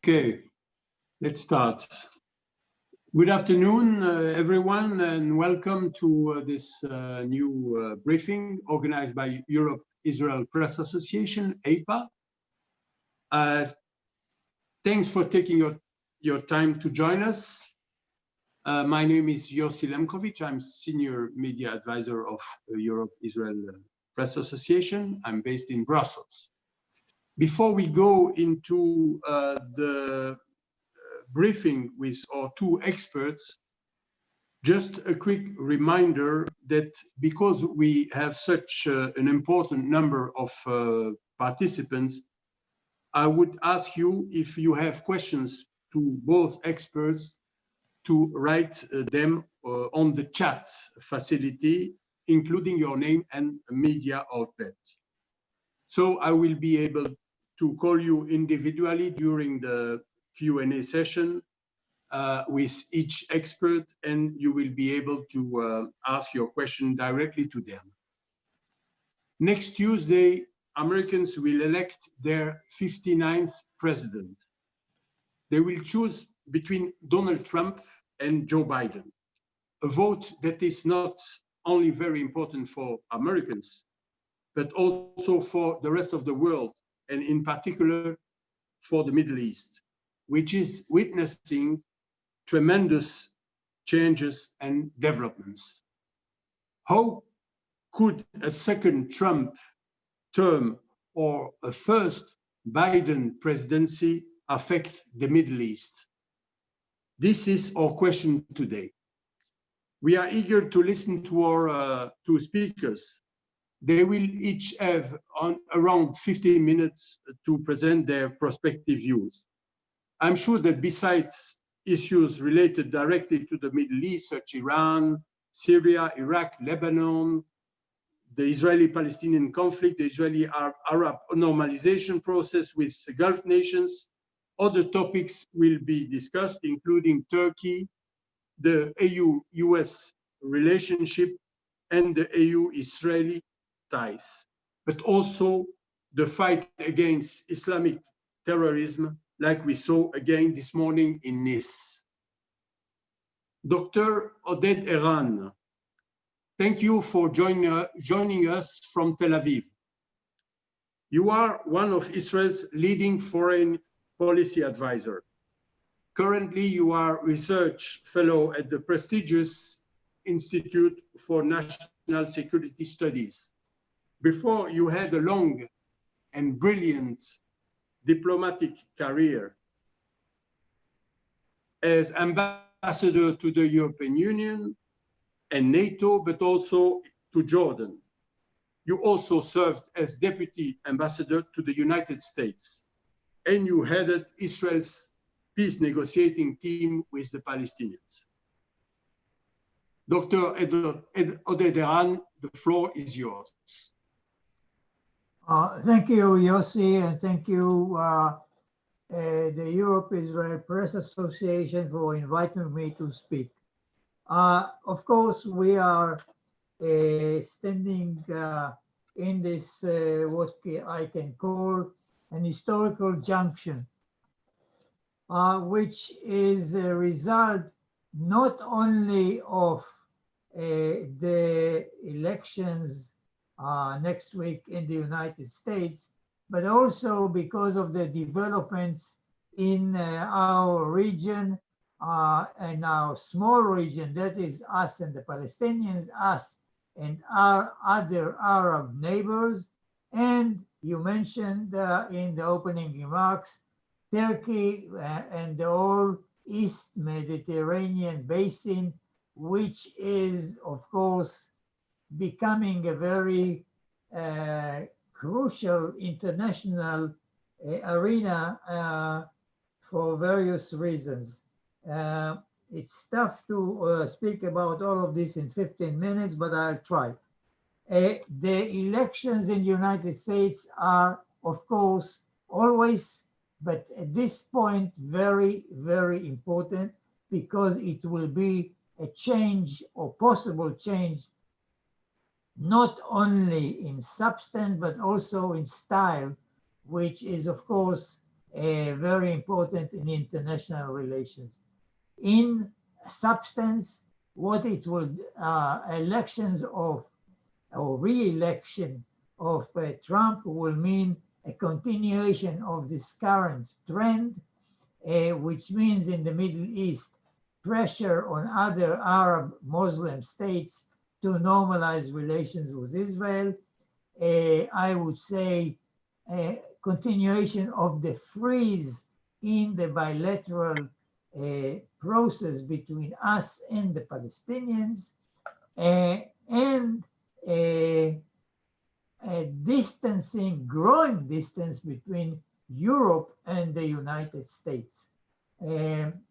Okay, let's start. Good afternoon, everyone, and welcome to this new briefing organized by Europe-Israel Press Association, EIPA. Thanks for taking your time to join us. My name is Yossi Lemkovich. I'm Senior Media Advisor of Europe-Israel Press Association. I'm based in Brussels. Before we go into the briefing with our two experts, just a quick reminder that because we have such an important number of participants, I would ask you, if you have questions to both experts, to write them on the chat facility, including your name and media outlet. So I will be able to call you individually during the Q&A session with each expert, and you will be able to ask your question directly to them. Next Tuesday, Americans will elect their 59th president. They will choose between Donald Trump and Joe Biden, a vote that is not only very important for Americans, but also for the rest of the world, and in particular for the Middle East, which is witnessing tremendous changes and developments. How could a second Trump term or a first Biden presidency affect the Middle East? This is our question today. We are eager to listen to our two speakers. They will each have around 15 minutes to present their prospective views. I'm sure that besides issues related directly to the Middle East, such as Iran, Syria, Iraq, Lebanon, the Israeli-Palestinian conflict, the Israeli-Arab normalization process with the Gulf nations, other topics will be discussed, including Turkey, the EU-US relationship, and the EU-Israeli ties, but also the fight against Islamic terrorism, like we saw again this morning in Nice. Dr. ODED ERAN, thank you for joining us from Tel Aviv. You are one of Israel's leading foreign policy advisors. Currently, you are research fellow at the prestigious Institute for National Security Studies. Before, you had a long and brilliant diplomatic career as ambassador to the European Union and NATO, but also to Jordan. You also served as deputy ambassador to the United States, and you headed Israel's peace negotiating team with the Palestinians. Dr. ODED ERAN, the floor is yours. Thank you, Yossi, and thank you, the Europe-Israel Press Association, for inviting me to speak. Of course, we are standing in this, what I can call an historical junction, which is a result not only of the elections next week in the United States, but also because of the developments in our region, and our small region, that is us and the Palestinians, us and our other Arab neighbors. And you mentioned in the opening remarks, Turkey and the whole East Mediterranean basin, which is, of course, becoming a very crucial international arena for various reasons. It's tough to speak about all of this in 15 minutes, but I'll try. The elections in the United States are, of course, always, but at this point, very, very important, because it will be a change or possible change, not only in substance, but also in style, which is, of course, very important in international relations. In substance, what it would, elections of, or re-election of Trump will mean a continuation of this current trend, which means in the Middle East, pressure on other Arab Muslim states to normalize relations with Israel. I would say continuation of the freeze in the bilateral process between us and the Palestinians, and a distancing, growing distance between Europe and the United States.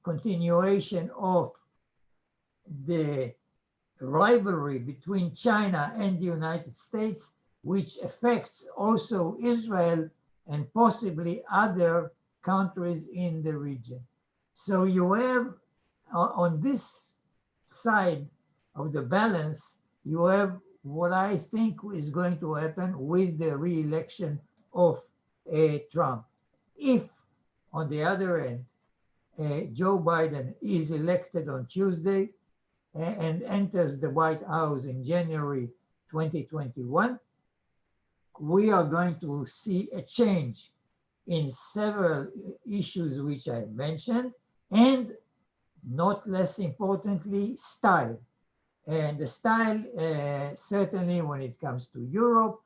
Continuation of the rivalry between China and the United States, which affects also Israel and possibly other countries in the region. So you have, on this side of the balance, you have what I think is going to happen with the re-election of Trump. If, on the other end, Joe Biden is elected on Tuesday and enters the White House in January 2021, we are going to see a change in several issues which I mentioned, and not less importantly, style. And the style, certainly when it comes to Europe,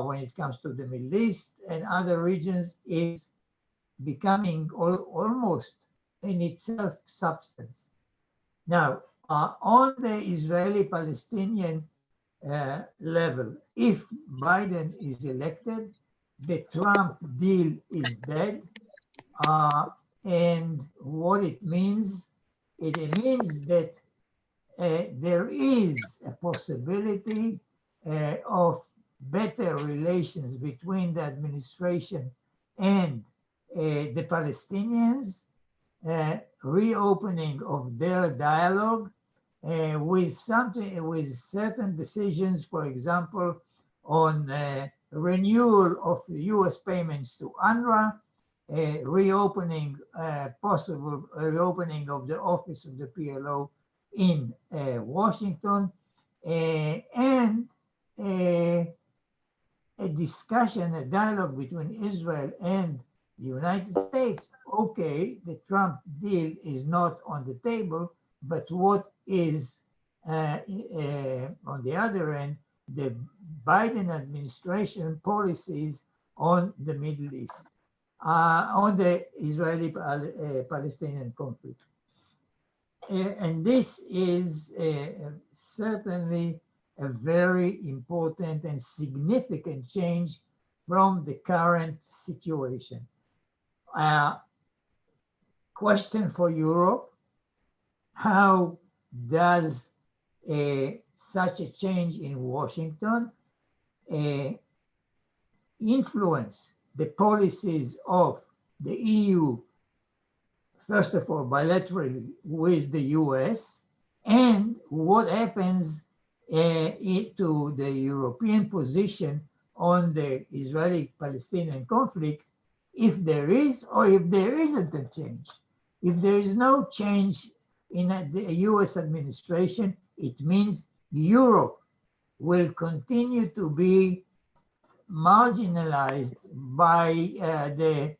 when it comes to the Middle East and other regions, is becoming almost in itself substance. Now, on the Israeli-Palestinian level, if Biden is elected, the Trump deal is dead. And what it means that there is a possibility of better relations between the administration and the Palestinians, reopening of their dialogue with certain decisions, for example, on renewal of U.S. payments to UNRWA, possible reopening of the office of the PLO in Washington, and a discussion, a dialogue between Israel and the United States. Okay, the Trump deal is not on the table, but what is on the other end, the Biden administration policies on the Middle East, on the Israeli-Palestinian conflict. And this is certainly a very important and significant change from the current situation. Question for Europe: how does such a change in Washington influence the policies of the EU, first of all, bilaterally with the US, and what happens to the European position on the Israeli-Palestinian conflict, if there is or if there isn't a change? If there is no change in the US administration, it means Europe will continue to be marginalized by the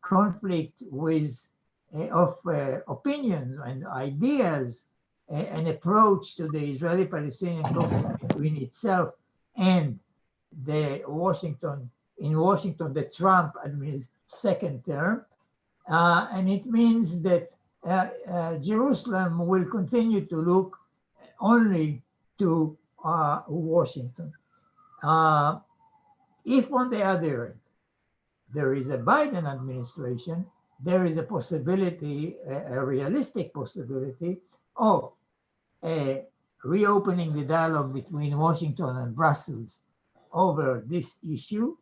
conflict with of opinions and ideas, an approach to the Israeli-Palestinian conflict between itself and the Washington, the Trump second term. And it means that Jerusalem will continue to look only to Washington. If, on the other end, there is a Biden administration, there is a possibility, a realistic possibility of reopening the dialogue between Washington and Brussels over this issue.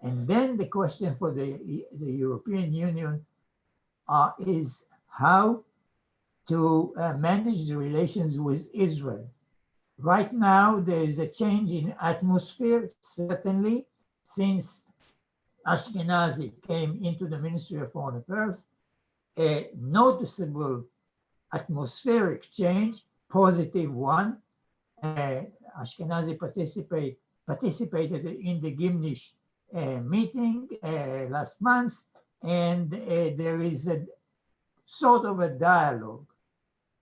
And then the question for the European Union is how to manage the relations with Israel. Right now, there is a change in atmosphere, certainly, since Ashkenazi came into the Ministry of Foreign Affairs, a noticeable atmospheric change, positive one. Ashkenazi participated in the Gimnish meeting last month, and there is a sort of a dialogue.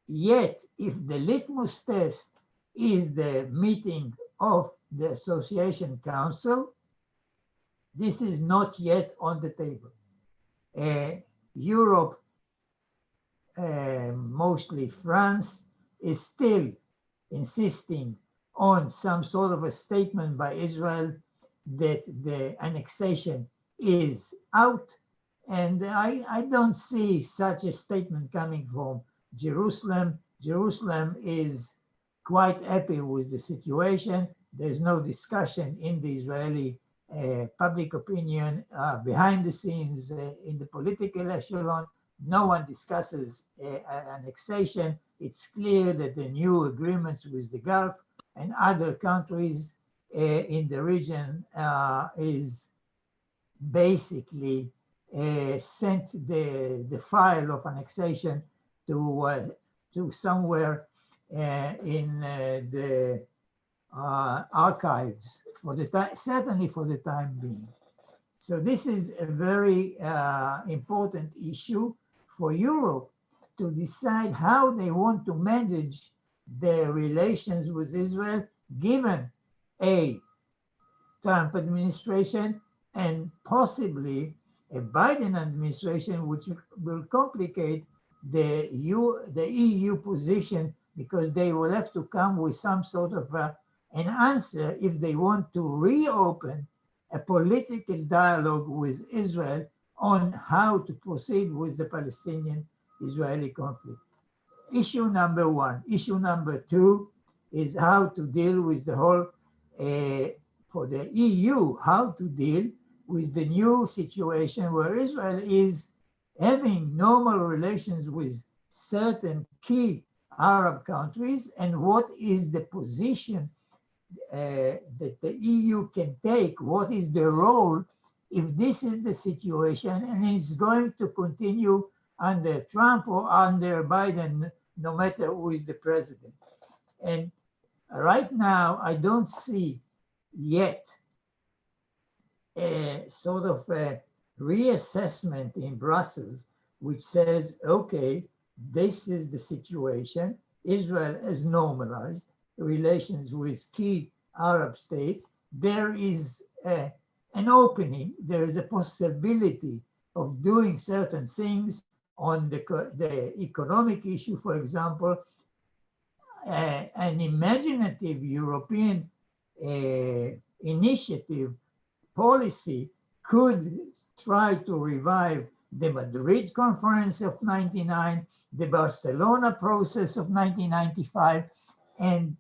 Yet, if the litmus test is the meeting of the Association Council, this is not yet on the table. Europe, mostly France, is still insisting on some sort of a statement by Israel that the annexation is out. And I don't see such a statement coming from Jerusalem. Jerusalem is quite happy with the situation. There's no discussion in the Israeli public opinion, behind the scenes, in the political echelon. No one discusses annexation. It's clear that the new agreements with the Gulf and other countries in the region is basically sent the file of annexation to somewhere in the archives for the certainly for the time being. So this is a very important issue for Europe to decide how they want to manage their relations with Israel, given a Trump administration and possibly a Biden administration, which will complicate the EU position, because they will have to come with some sort of an answer if they want to reopen a political dialogue with Israel on how to proceed with the Palestinian-Israeli conflict. Issue number one. Issue number two is how to deal with the whole, for the EU, how to deal with the new situation where Israel is having normal relations with certain key Arab countries, and what is the position that the EU can take, what is the role if this is the situation and it's going to continue under Trump or under Biden, no matter who is the president. And right now, I don't see yet a sort of a reassessment in Brussels, which says, okay, this is the situation. Israel has normalized relations with key Arab states. There is an opening, there is a possibility of doing certain things on the economic issue, for example. An imaginative European initiative policy could try to revive the Madrid conference of '99, the Barcelona process of 1995, and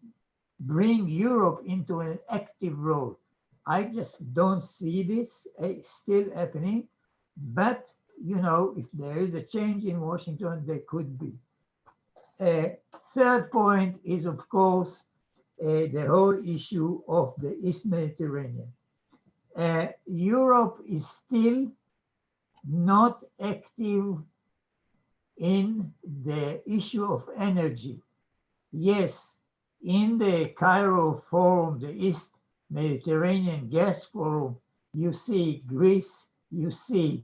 bring Europe into an active role. I just don't see this still happening, but you know, if there is a change in Washington, there could be. Third point is, of course, the whole issue of the East Mediterranean. Europe is still not active in the issue of energy. Yes, in the Cairo Forum, the East Mediterranean Gas Forum, you see Greece, you see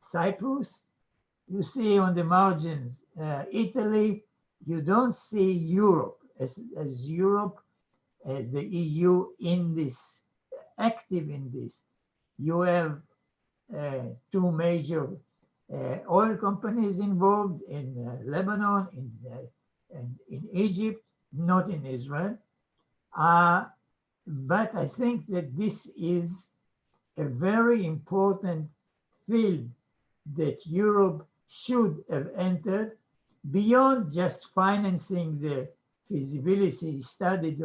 Cyprus, you see on the margins Italy. You don't see Europe as Europe, as the EU in this, active in this. You have two major oil companies involved in Lebanon, and in Egypt, not in Israel. But I think that this is a very important field that Europe should have entered, beyond just financing the feasibility study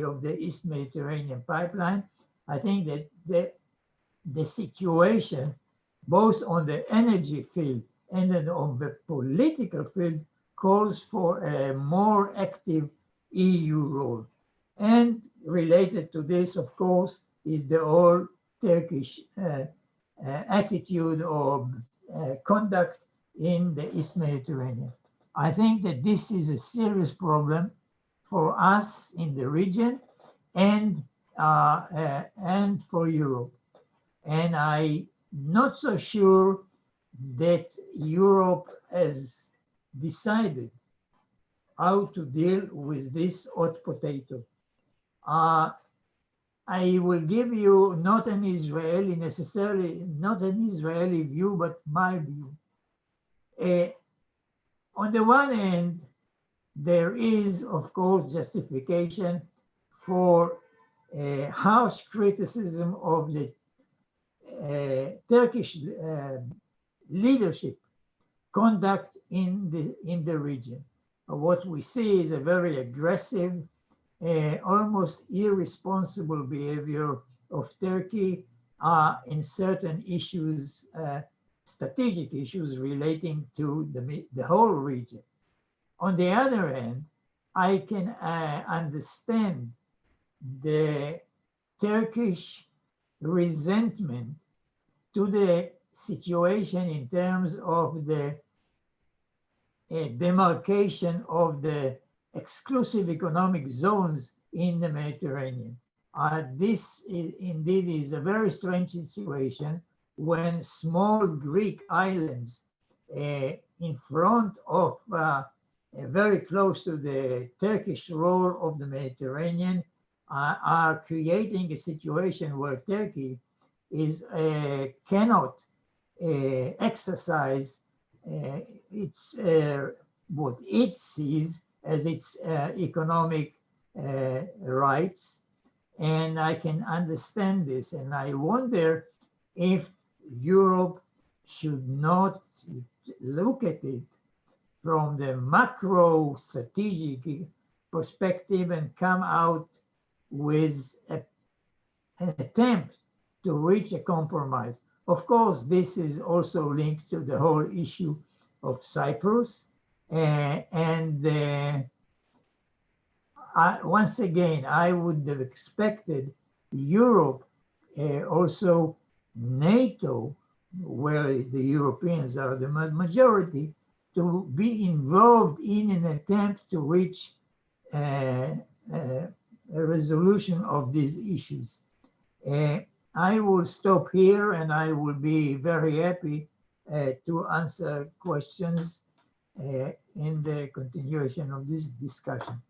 of the East Mediterranean pipeline. I think that the situation, both on the energy field and then on the political field, calls for a more active EU role. And related to this, of course, is the whole Turkish attitude or conduct in the East Mediterranean. I think that this is a serious problem for us in the region and for Europe. And I'm not so sure that Europe has decided how to deal with this hot potato. I will give you not an Israeli view, but my view. On the one hand, there is, of course, justification for harsh criticism of the Turkish leadership conduct in the region. What we see is a very aggressive, almost irresponsible behavior of Turkey in certain issues, strategic issues relating to the whole region. On the other hand, I can understand the Turkish resentment to the situation in terms of the demarcation of the exclusive economic zones in the Mediterranean. This indeed is a very strange situation when small Greek islands in front of very close to the Turkish role of the Mediterranean are creating a situation where Turkey cannot exercise its what it sees as its economic rights. And I can understand this, and I wonder if Europe should not look at it from the macro strategic perspective and come out with an attempt to reach a compromise. Of course, this is also linked to the whole issue of Cyprus. Once again, I would have expected Europe, also NATO, where the Europeans are the majority, to be involved in an attempt to reach a resolution of these issues. I will stop here, and I will be very happy to answer questions in the continuation of this discussion.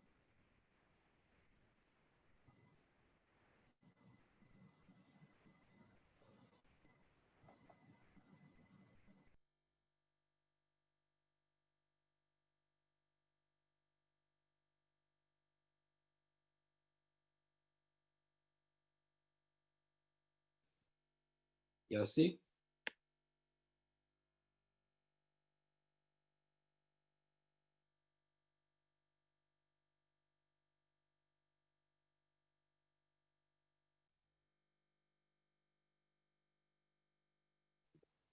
Yossi?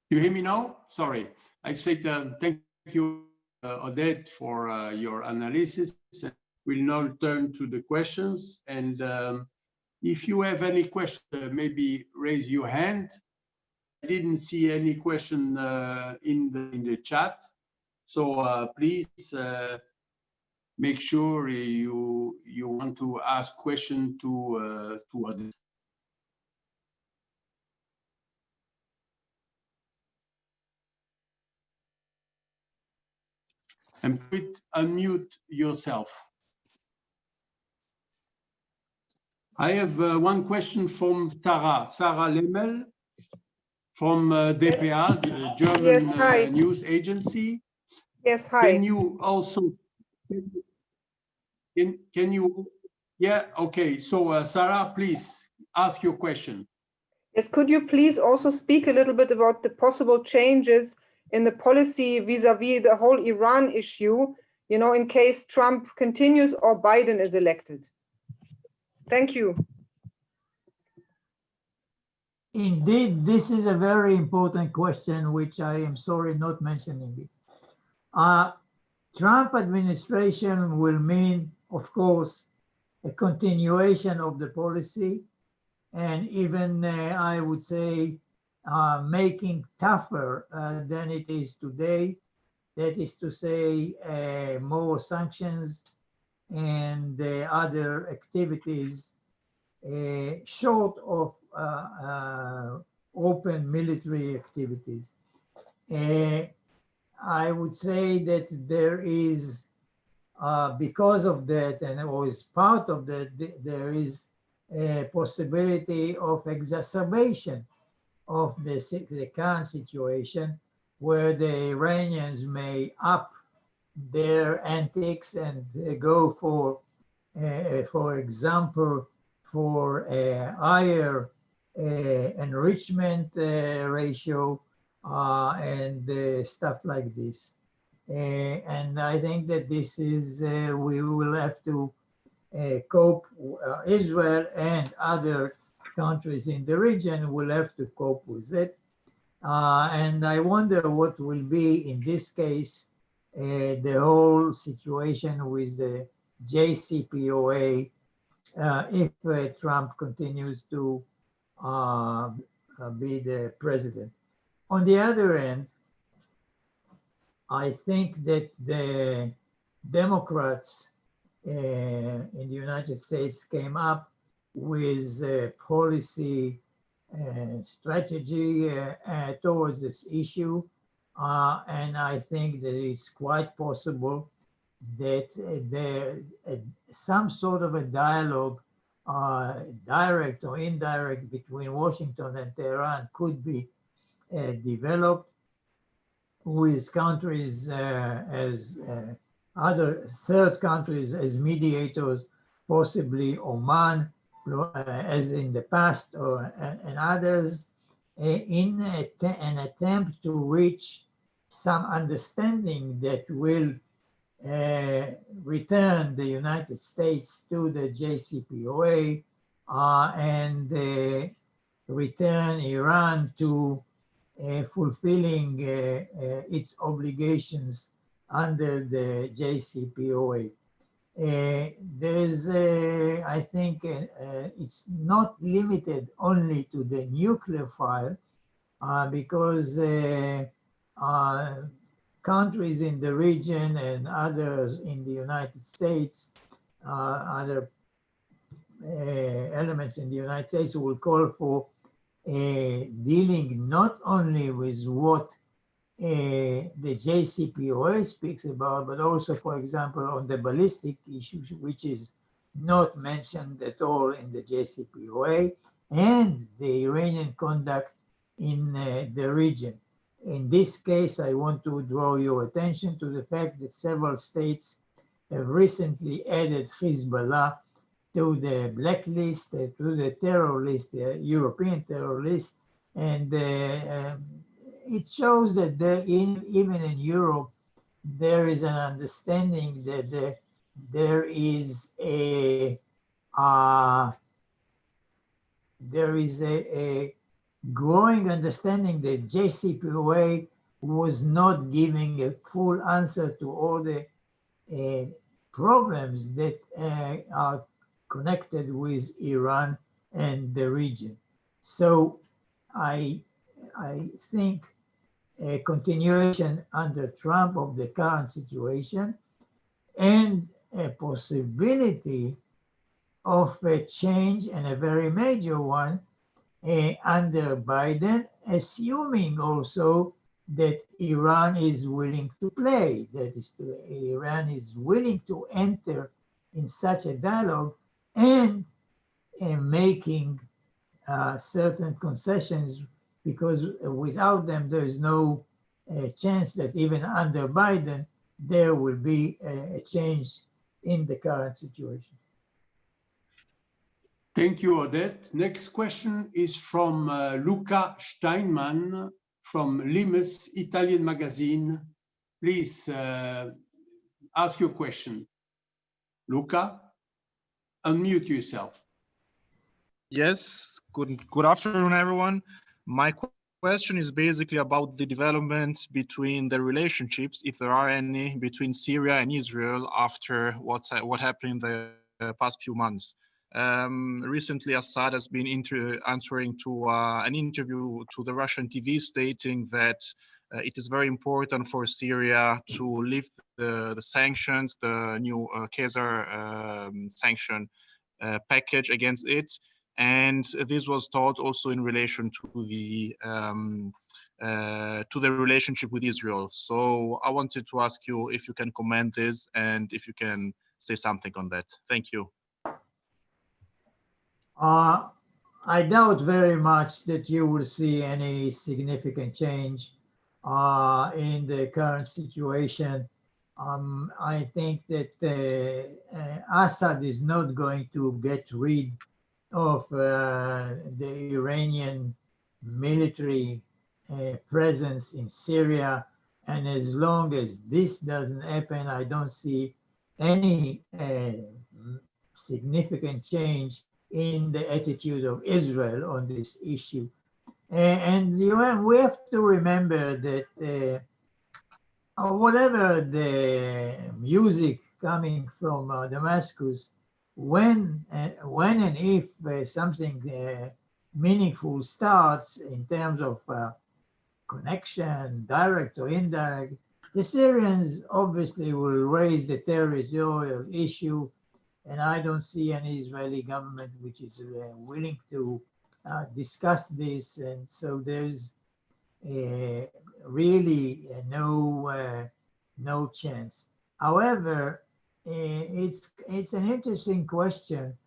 You hear me now? Sorry. I said thank you, Oded, for your analysis. We'll now turn to the questions. And if you have any question, maybe raise your hand. I didn't see any question in the chat. So please make sure you want to ask question to others. And please unmute yourself. I have one question from Sarah Lemmel from DPA, the German news agency. Yes, hi. Can you also, can you, yeah, okay. So Sarah, please ask your question. Yes, could you please also speak a little bit about the possible changes in the policy vis-a-vis the whole Iran issue, you know, in case Trump continues or Biden is elected? Thank you. Indeed, this is a very important question, which I am sorry not mentioning it. Trump administration will mean, of course, a continuation of the policy and even I would say making tougher than it is today. That is to say, more sanctions and other activities short of open military activities. I would say that there is, because of that, and or as part of that, there is a possibility of exacerbation of the current situation, where the Iranians may up their antics and go for example, for a higher enrichment ratio and stuff like this. And I think that this is, we will have to cope, Israel and other countries in the region will have to cope with it. And I wonder what will be, in this case, the whole situation with the JCPOA if Trump continues to be the president. On the other hand, I think that the Democrats in the United States came up with a policy strategy towards this issue. And I think that it's quite possible that some sort of a dialogue, direct or indirect, between Washington and Tehran could be developed with countries as other third countries as mediators, possibly Oman, as in the past, and others, in an attempt to reach some understanding that will return the United States to the JCPOA and return Iran to fulfilling its obligations under the JCPOA. There's, I think, it's not limited only to the nuclear file, because countries in the region and others in the United States, other elements in the United States will call for dealing not only with what the JCPOA speaks about, but also, for example, on the ballistic issues, which is not mentioned at all in the JCPOA, and the Iranian conduct in the region. In this case, I want to draw your attention to the fact that several states have recently added Hezbollah to the blacklist, to the terror list, the European terror list, and it shows that even in Europe, there is an understanding that there is a growing understanding that JCPOA was not giving a full answer to all the problems that are connected with Iran and the region. So I think a continuation under Trump of the current situation and a possibility of a change, and a very major one, under Biden, assuming also that Iran is willing to play, that is, Iran is willing to enter in such a dialogue and making certain concessions, because without them, there is no chance that even under Biden, there will be a change in the current situation. Thank you, Oded. Next question is from Luca Steinman from Limes Italian Magazine. Please ask your question. Luca, unmute yourself. Yes, good afternoon, everyone. My question is basically about the development between the relationships, if there are any, between Syria and Israel after what happened in the past few months. Recently, Assad has been answering to an interview to the Russian TV, stating that it is very important for Syria to lift the sanctions, the new Caesar sanction package against it. And this was taught also in relation to the relationship with Israel. So I wanted to ask you if you can comment this and if you can say something on that. Thank you. I doubt very much that you will see any significant change in the current situation. I think that Assad is not going to get rid of the Iranian military presence in Syria. And as long as this doesn't happen, I don't see any significant change in the attitude of Israel on this issue. And we have to remember that whatever the music coming from Damascus, when and if something meaningful starts in terms of connection, direct or indirect, the Syrians obviously will raise the territorial issue, and I don't see any Israeli government which is willing to discuss this, and so there's really no chance. However, it's an interesting question,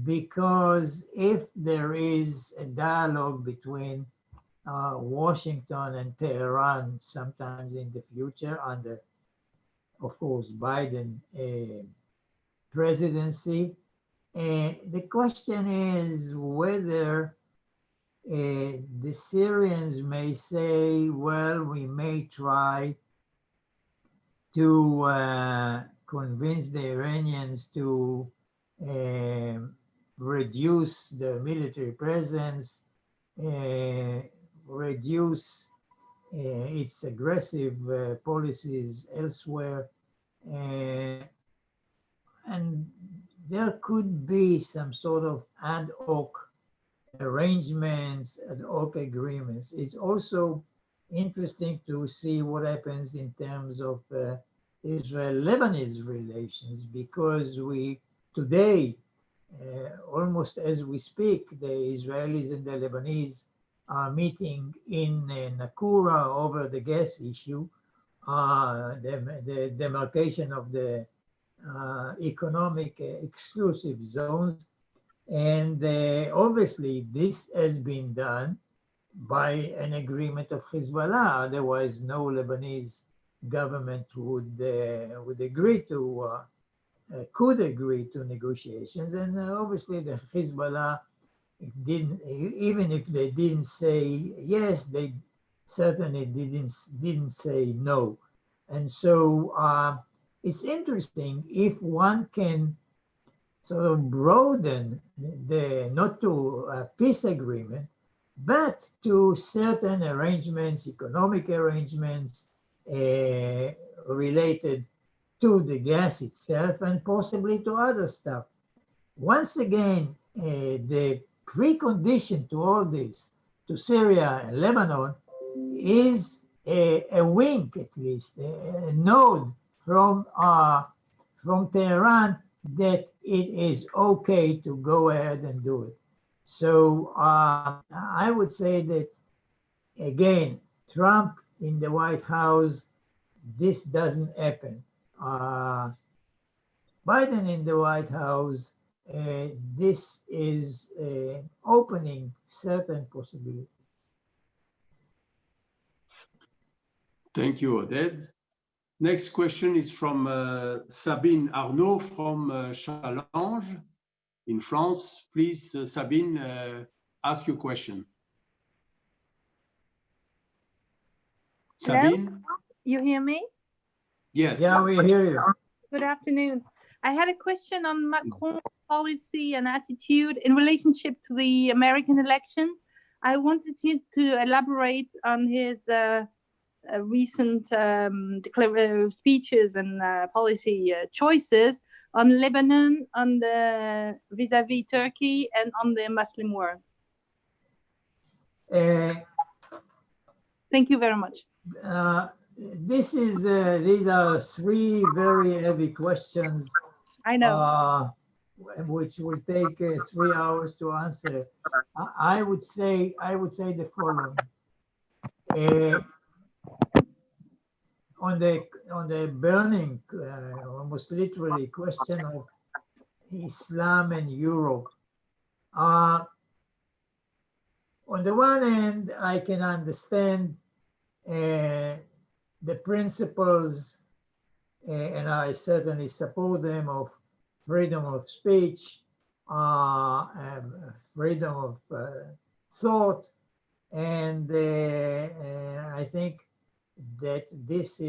because if there is a dialogue between Washington and Tehran sometimes in the future under, of course, Biden presidency, the question is whether the Syrians may say, well, we may try to convince the Iranians to reduce the military presence, reduce its aggressive policies elsewhere, and there could be some sort of ad hoc arrangements, ad hoc agreements. It's also interesting to see what happens in terms of Israel-Lebanese relations, because today, almost as we speak, the Israelis and the Lebanese are meeting in Nakura over the gas issue, the demarcation of the economic exclusive zones. And obviously this has been done by an agreement of Hezbollah, otherwise no Lebanese government would agree to, could agree to negotiations. And obviously the Hezbollah didn't, even if they didn't say yes, they certainly didn't say no. And so it's interesting if one can sort of broaden not to a peace agreement, but to certain arrangements, economic arrangements related to the gas itself and possibly to other stuff. Once again, the precondition to all this, to Syria and Lebanon, is a wink, at least, a nod from Tehran that it is okay to go ahead and do it. So I would say that, again, Trump in the White House, this doesn't happen. Biden in the White House, this is opening certain possibilities. Thank you, Oded. Next question is from Sabine Arnaud from Challenge in France. Please, Sabine, ask your question. Sabine? Hello? You hear me? Yes. Yeah, we hear you. Good afternoon. I had a question on Macron's policy and attitude in relationship to the American election. I wanted you to elaborate on his recent speeches and policy choices, on Lebanon, on the vis-a-vis Turkey, and on the Muslim world? Thank you very much. These are three very heavy questions. I know. Which will take 3 hours to answer. I would say the following. On the burning, almost literally, question of Islam and Europe. On the one hand, I can understand the principles, and I certainly support them, of freedom of speech, and freedom of thought, and I think that these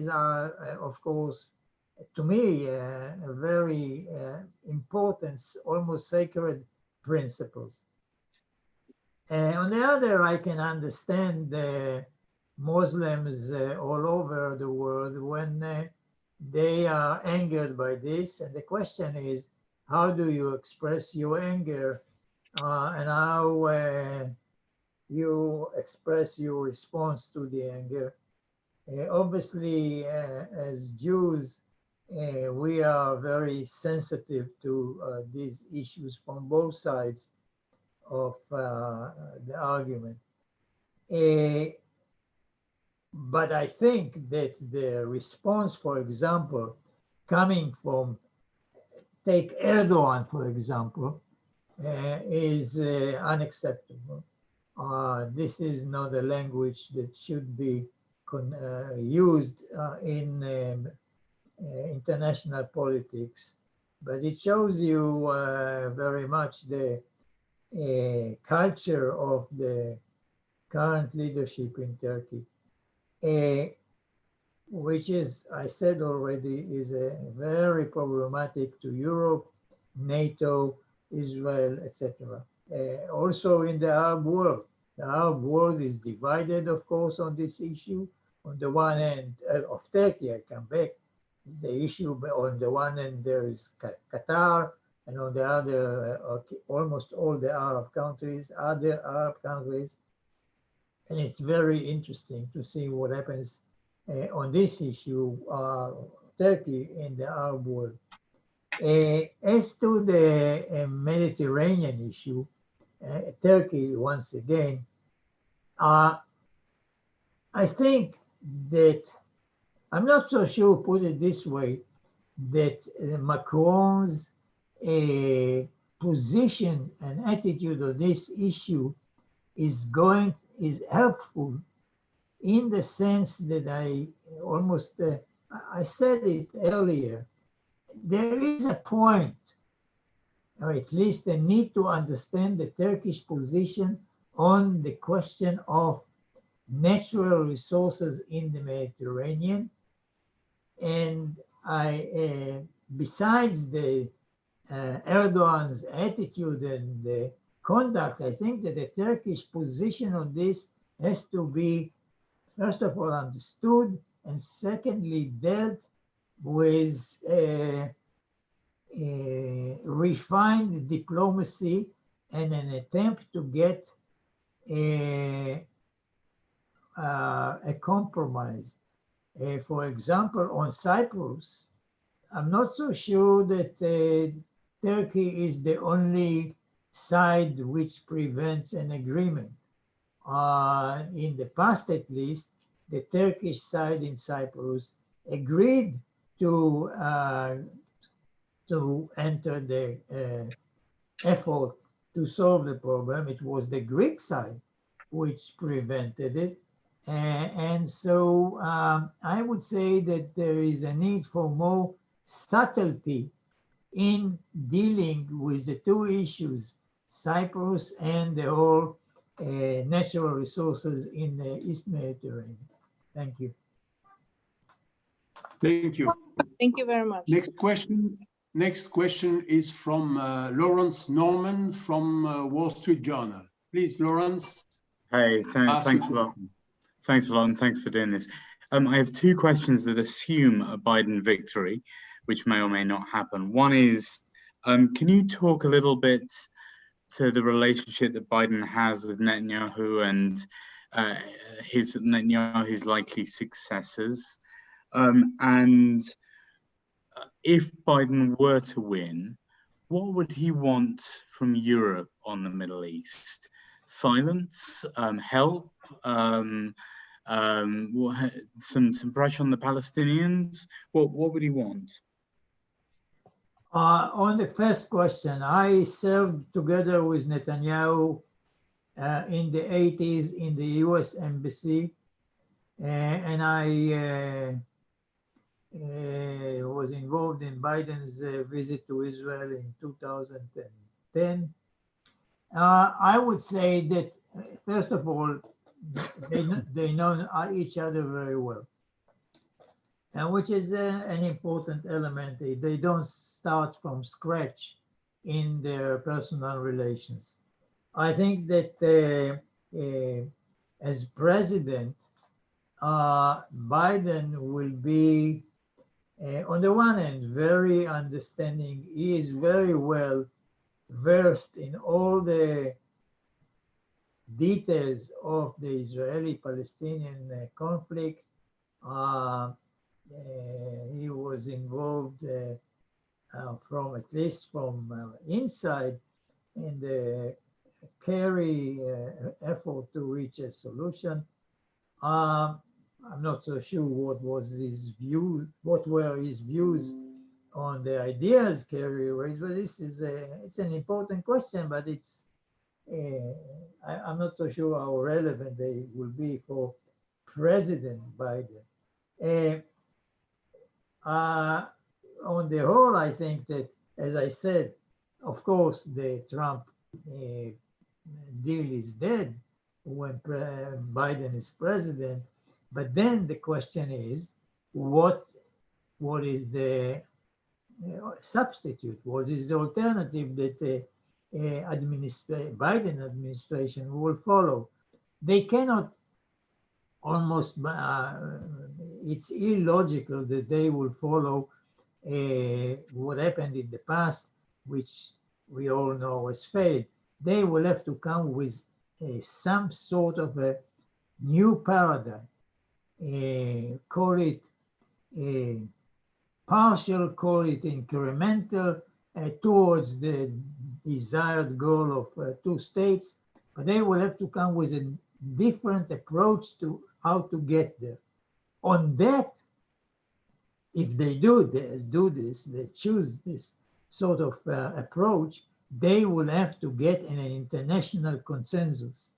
are, of course, to me, very important, almost sacred principles. On the other, I can understand Muslims all over the world when they are angered by this, and the question is, how do you express your anger, and how you express your response to the anger? Obviously, as Jews, we are very sensitive to these issues from both sides of the argument. But I think that the response, for example, coming from, take Erdogan, for example, is unacceptable. This is not a language that should be used in international politics, but it shows you very much the culture of the current leadership in Turkey. Which is, I said already, is very problematic to Europe, NATO, Israel, etc. Also in the Arab world. The Arab world is divided, of course, on this issue. On the one hand, of Turkey, I come back, the issue, on the one hand, there is Qatar, and on the other, almost all the Arab countries, other Arab countries. And it's very interesting to see what happens on this issue, Turkey in the Arab world. As to the Mediterranean issue, Turkey, once again, I think that, I'm not so sure, put it this way, that Macron's position and attitude on this issue is helpful, in the sense that I said it earlier, there is a point, or at least a need to understand the Turkish position on the question of natural resources in the Mediterranean. And besides the Erdogan's attitude and the conduct, I think that the Turkish position on this has to be, first of all, understood, and secondly, dealt with refined diplomacy and an attempt to get a compromise. For example, on Cyprus, I'm not so sure that Turkey is the only side which prevents an agreement. In the past, at least, the Turkish side in Cyprus agreed to enter the effort to solve the problem. It was the Greek side which prevented it. And so I would say that there is a need for more subtlety in dealing with the two issues, Cyprus and the whole natural resources in the East Mediterranean. Thank you. Thank you. Thank you very much. Next question is from Lawrence Norman from Wall Street Journal. Please, Lawrence. Hey, thanks a lot. Thanks a lot, and thanks for doing this. I have two questions that assume a Biden victory, which may or may not happen. One is, can you talk a little bit to the relationship that Biden has with Netanyahu and Netanyahu's likely successors? And if Biden were to win, what would he want from Europe on the Middle East? Silence, help, some pressure on the Palestinians? What would he want? On the first question, I served together with Netanyahu in the 80s in the US Embassy, and I was involved in Biden's visit to Israel in 2010. I would say that, first of all, they know each other very well, and which is an important element. They don't start from scratch in their personal relations. I think that as president, Biden will be, on the one hand, very understanding. He is very well versed in all the details of the Israeli-Palestinian conflict. He was involved from, at least from inside, in the Kerry effort to reach a solution. I'm not so sure what was his view, what were his views on the ideas Kerry raised, but this is it's an important question, but it's I'm not so sure how relevant they will be for President Biden. On the whole, I think that, as I said, of course, the Trump deal is dead when Biden is president. But then the question is, what is the substitute? What is the alternative that the Biden administration will follow? They cannot almost, it's illogical that they will follow what happened in the past, which we all know has failed. They will have to come with some sort of a new paradigm. Call it partial, call it incremental, towards the desired goal of 2 states, but they will have to come with a different approach to how to get there. On that, if they they choose this sort of approach, they will have to get an international consensus.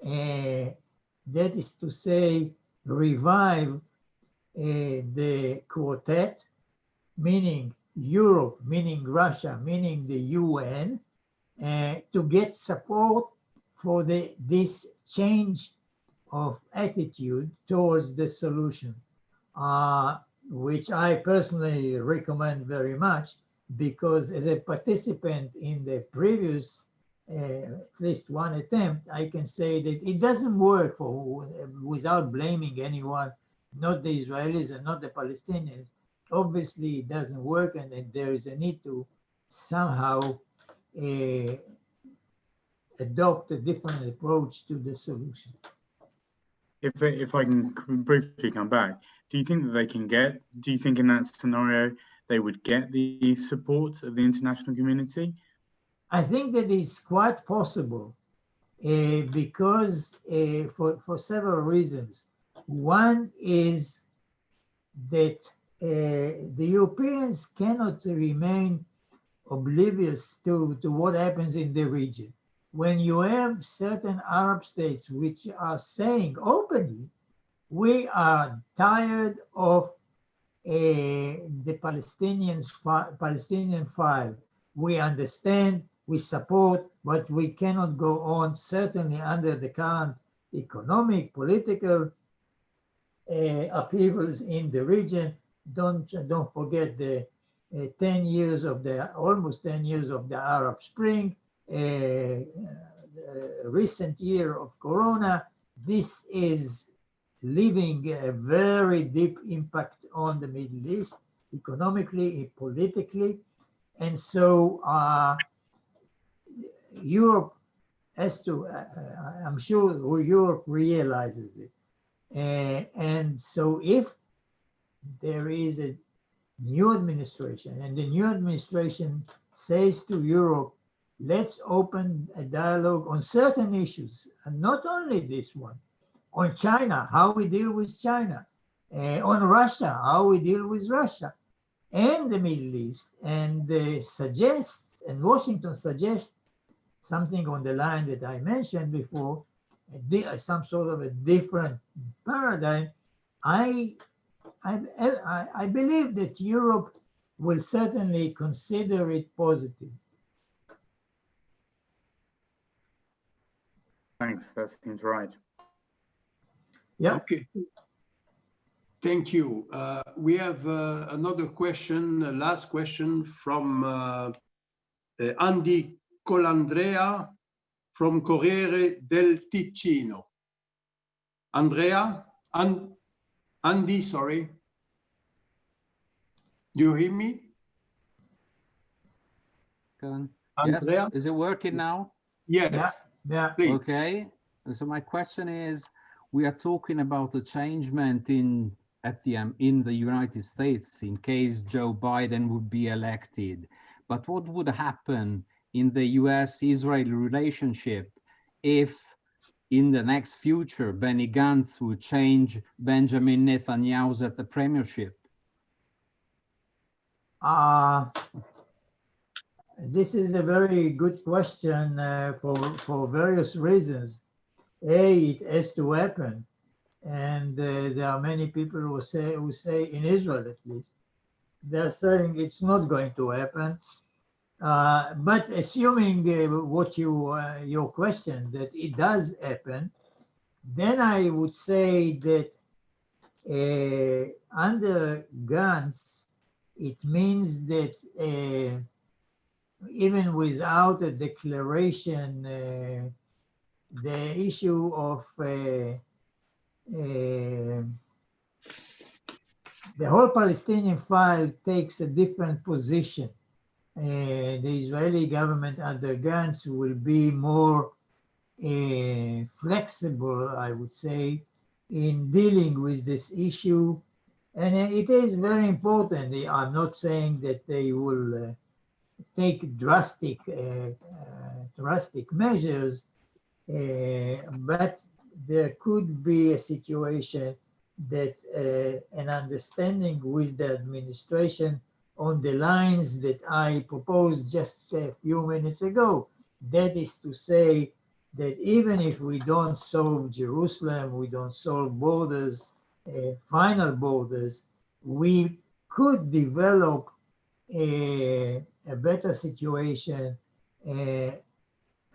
That is to say, revive the quartet, meaning Europe, meaning Russia, meaning the UN, to get support for this change of attitude towards the solution, which I personally recommend very much, because as a participant in the previous at least one attempt, I can say that it doesn't work without blaming anyone, not the Israelis and not the Palestinians. Obviously, it doesn't work, and there is a need to somehow adopt a different approach to the solution. If I can briefly come back, do you think that they can get, do you think in that scenario they would get the support of the international community? I think that it's quite possible because for several reasons. One is that the Europeans cannot remain oblivious to what happens in the region. When you have certain Arab states which are saying openly, we are tired of the Palestinian file. We understand, we support, but we cannot go on, certainly under the current economic, political upheavals in the region. Don't forget the 10 years of almost 10 years of the Arab Spring, the recent year of Corona. This is leaving a very deep impact on the Middle East. economically, politically. And so Europe has to, I'm sure Europe realizes it. And so if there is a new administration and the new administration says to Europe, let's open a dialogue on certain issues, and not only this one, on China, how we deal with China, on Russia, how we deal with Russia, and the Middle East, and suggests, and Washington suggests something on the line that I mentioned before, some sort of a different paradigm, I believe that Europe will certainly consider it positive. Thanks, that seems right. Yeah. Okay. Thank you. We have another question, last question from Andy Colandrea from Corriere del Ticino. Andy, sorry. Do you hear me? Yes, is it working now? Yes. Yeah. Please. Okay, so my question is, we are talking about the changement in the United States in case Joe Biden would be elected. But what would happen in the US-Israel relationship if in the next future Benny Gantz would change Benjamin Netanyahu's at the premiership? This is a very good question for various reasons. It has to happen, and there are many people who say in Israel at least, they're saying it's not going to happen. But assuming what your question, that it does happen, then I would say that under Gantz, it means that even without a declaration, the issue of the whole Palestinian file takes a different position. The Israeli government under Gantz will be more flexible, I would say, in dealing with this issue. And it is very important. I'm not saying that they will take drastic measures, but there could be a situation that an understanding with the administration on the lines that I proposed just a few minutes ago. That is to say that even if we don't solve Jerusalem, we don't solve borders, final borders, we could develop a better situation,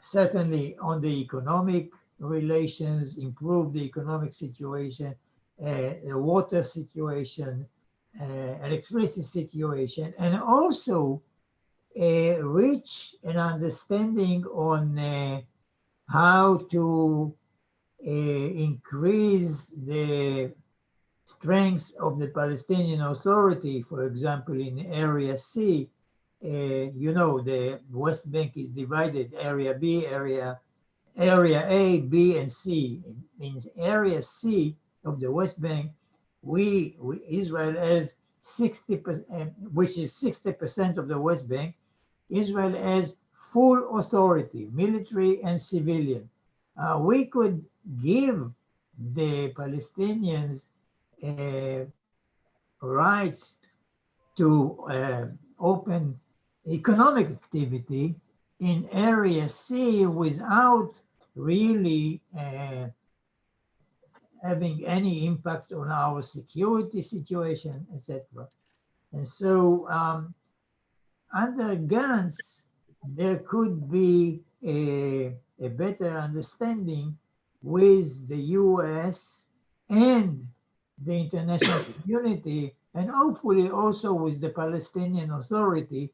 certainly on the economic relations, improve the economic situation, the water situation, electricity situation, and also reach an understanding on how to increase the strength of the Palestinian Authority, for example, in Area C. You know, the West Bank is divided, Area B, Area A, B, and C. It means Area C of the West Bank, Israel has 60%, which is 60% of the West Bank. Israel has full authority, military and civilian. We could give the Palestinians rights to open economic activity in Area C without really having any impact on our security situation, etc. And so under Gantz, there could be a better understanding with the US and the international community, and hopefully also with the Palestinian Authority,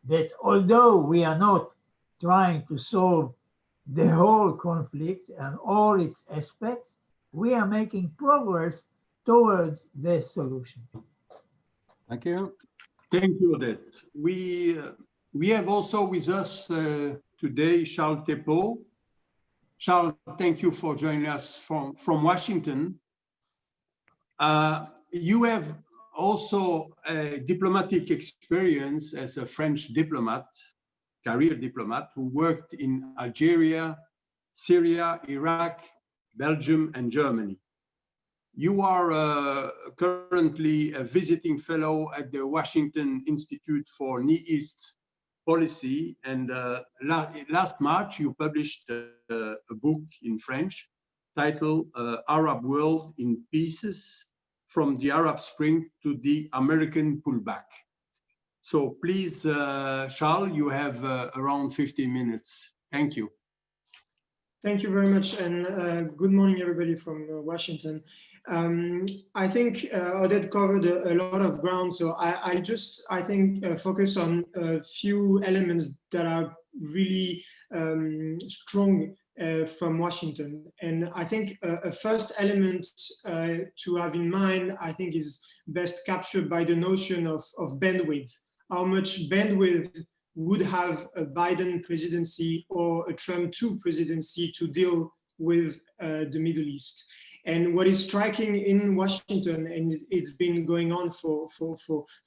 that although we are not trying to solve the whole conflict and all its aspects, we are making progress towards the solution. Thank you. Thank you, Odette. We have also with us today Charles THÉPAUT. Charles, thank you for joining us from Washington. You have also a diplomatic experience as a French diplomat, career diplomat, who worked in Algeria, Syria, Iraq, Belgium, and Germany. You are currently a visiting fellow at the Washington Institute for Near East Policy, and last March you published a book in French titled Arab World in Pieces, From the Arab Spring to the American Pullback. So please, Charles, you have around 15 minutes. Thank you. Thank you very much, and good morning, everybody from Washington. I think Odette covered a lot of ground, so I think focus on a few elements that are really strong from Washington. And I think a first element to have in mind, I think, is best captured by the notion of bandwidth. How much bandwidth would have a Biden presidency or a Trump 2 presidency to deal with the Middle East. And what is striking in Washington, and it's been going on for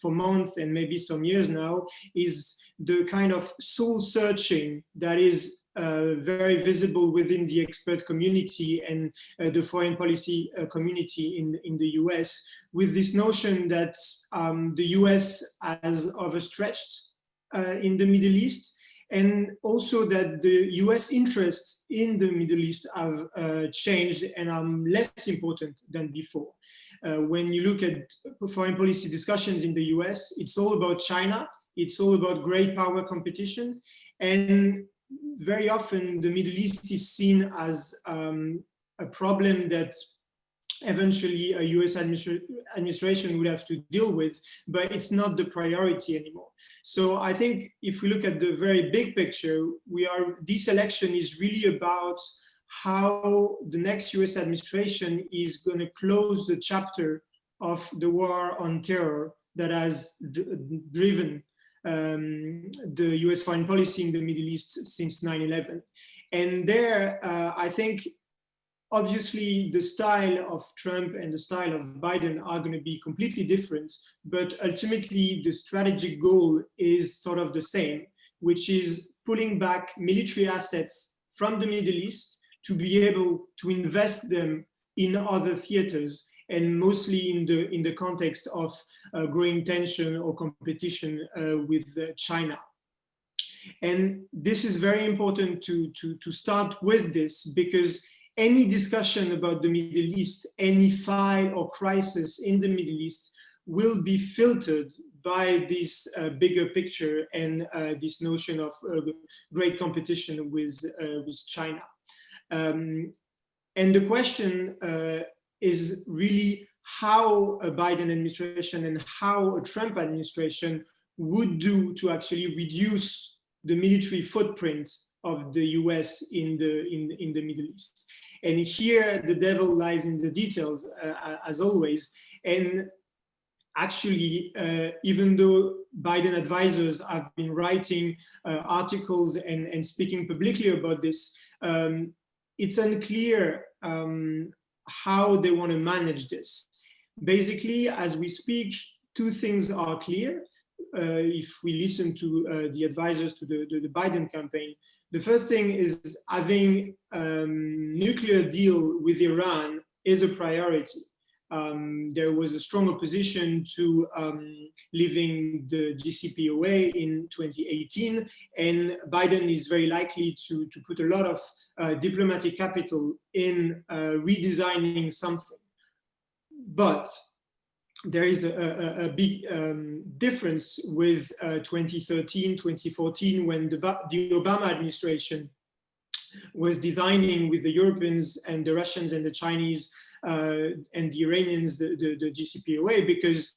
months and maybe some years now, is the kind of soul searching that is very visible within the expert community and the foreign policy community in the US, with this notion that the US has overstretched in the Middle East, and also that the US interests in the Middle East have changed and are less important than before. When you look at foreign policy discussions in the US, it's all about China, it's all about great power competition, and very often the Middle East is seen as a problem that eventually a US administration would have to deal with, but it's not the priority anymore. So I think if we look at the very big picture, this election is really about how the next US administration is going to close the chapter of the war on terror that has driven the US foreign policy in the Middle East since 9/11. And there, I think, obviously, the style of Trump and the style of Biden are going to be completely different, but ultimately the strategic goal is sort of the same, which is pulling back military assets from the Middle East to be able to invest them in other theaters, and mostly in the context of growing tension or competition with China. And this is very important to start with this, because any discussion about the Middle East, any fight or crisis in the Middle East will be filtered by this bigger picture and this notion of great competition with China. And the question is really how a Biden administration and how a Trump administration would do to actually reduce the military footprint of the US in the Middle East. And here the devil lies in the details, as always. And actually, even though Biden advisors have been writing articles and speaking publicly about this, it's unclear how they want to manage this. Basically, as we speak, two things are clear. If we listen to the advisors to the Biden campaign, the first thing is having a nuclear deal with Iran is a priority. There was a strong opposition to leaving the JCPOA in 2018, and Biden is very likely to put a lot of diplomatic capital in redesigning something. But there is a big difference with 2013, 2014, when the Obama administration was designing with the Europeans and the Russians and the Chinese and the Iranians the JCPOA, because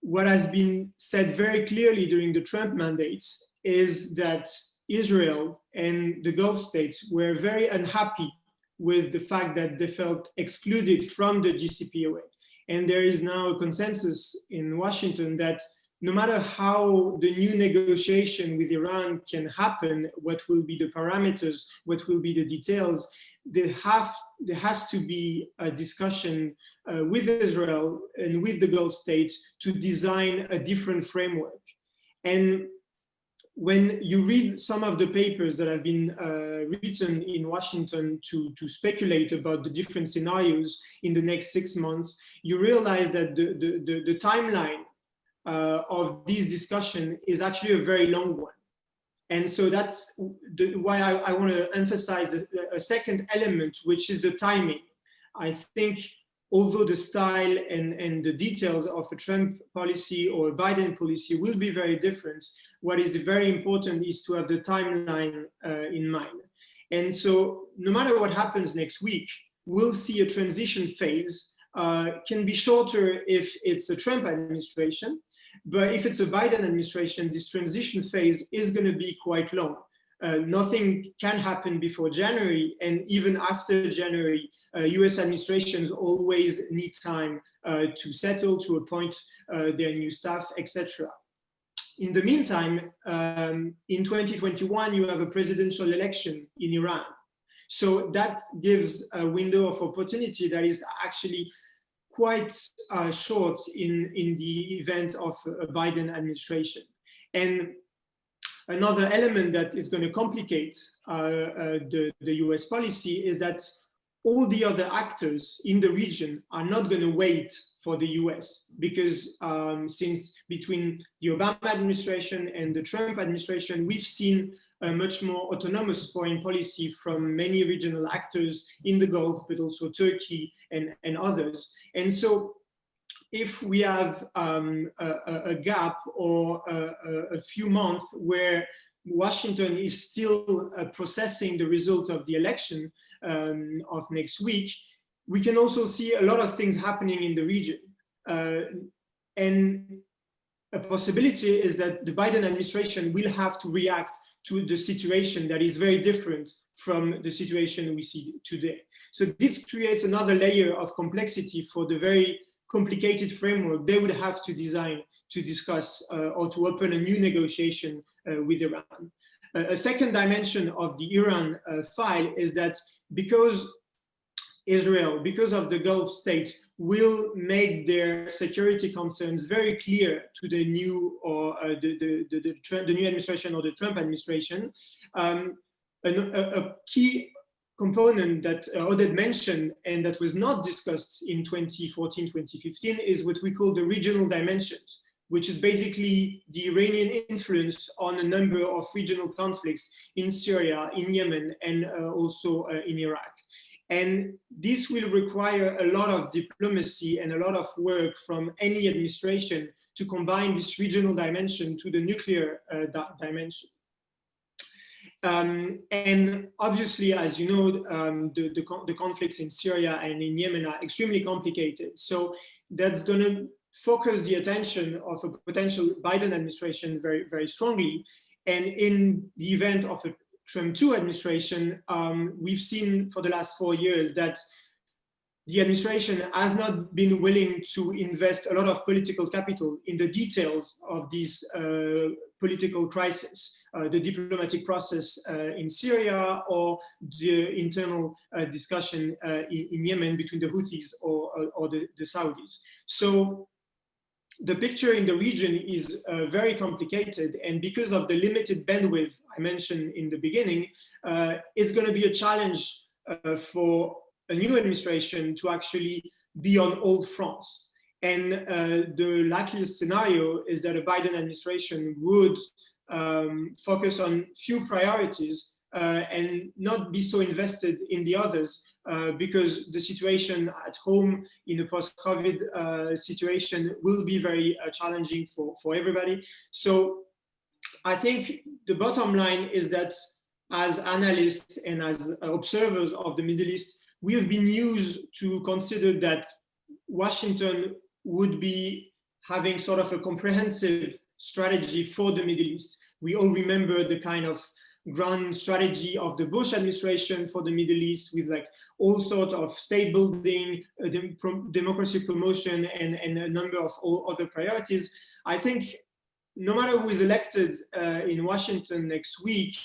what has been said very clearly during the Trump mandate is that Israel and the Gulf states were very unhappy with the fact that they felt excluded from the JCPOA. And there is now a consensus in Washington that no matter how the new negotiation with Iran can happen, what will be the parameters, what will be the details, there has to be a discussion with Israel and with the Gulf states to design a different framework. And when you read some of the papers that have been written in Washington to speculate about the different scenarios in the next 6 months, you realize that the timeline of this discussion is actually a very long one. And so that's why I want to emphasize a second element, which is the timing. I think although the style and the details of a Trump policy or a Biden policy will be very different, what is very important is to have the timeline in mind. And so no matter what happens next week, we'll see a transition phase. Can be shorter if it's a Trump administration, but if it's a Biden administration, this transition phase is going to be quite long. Nothing can happen before January, and even after January, US administrations always need time to settle, to appoint their new staff, etc. In the meantime, in 2021, you have a presidential election in Iran. So that gives a window of opportunity that is actually quite short in the event of a Biden administration. And another element that is going to complicate the US policy is that all the other actors in the region are not going to wait for the US, because since between the Obama administration and the Trump administration, we've seen a much more autonomous foreign policy from many regional actors in the Gulf, but also Turkey and others. And so if we have a gap or a few months where Washington is still processing the result of the election of next week, we can also see a lot of things happening in the region. And a possibility is that the Biden administration will have to react to the situation that is very different from the situation we see today. So this creates another layer of complexity for the very complicated framework they would have to design to discuss or to open a new negotiation with Iran. A second dimension of the Iran file is that because Israel, because of the Gulf states, will make their security concerns very clear to the new or the new administration or the Trump administration. A key component that ODED mentioned and that was not discussed in 2014, 2015 is what we call the regional dimensions, which is basically the Iranian influence on a number of regional conflicts in Syria, in Yemen, and also in Iraq. And this will require a lot of diplomacy and a lot of work from any administration to combine this regional dimension to the nuclear dimension. And obviously, as you know, the conflicts in Syria and in Yemen are extremely complicated. So that's going to focus the attention of a potential Biden administration very, very strongly. And in the event of a Trump 2 administration, we've seen for the last 4 years that the administration has not been willing to invest a lot of political capital in the details of this political crisis, the diplomatic process in Syria or the internal discussion in Yemen between the Houthis or the Saudis. So the picture in the region is very complicated, and because of the limited bandwidth I mentioned in the beginning, it's going to be a challenge for a new administration to actually be on all fronts. And the likeliest scenario is that a Biden administration would focus on few priorities and not be so invested in the others, because the situation at home in a post-COVID situation will be very challenging for everybody. So I think the bottom line is that as analysts and as observers of the Middle East, we have been used to consider that Washington would be having sort of a comprehensive strategy for the Middle East. We all remember the kind of grand strategy of the Bush administration for the Middle East, with like all sorts of state building, democracy promotion, and a number of all other priorities. I think no matter who is elected in Washington next week,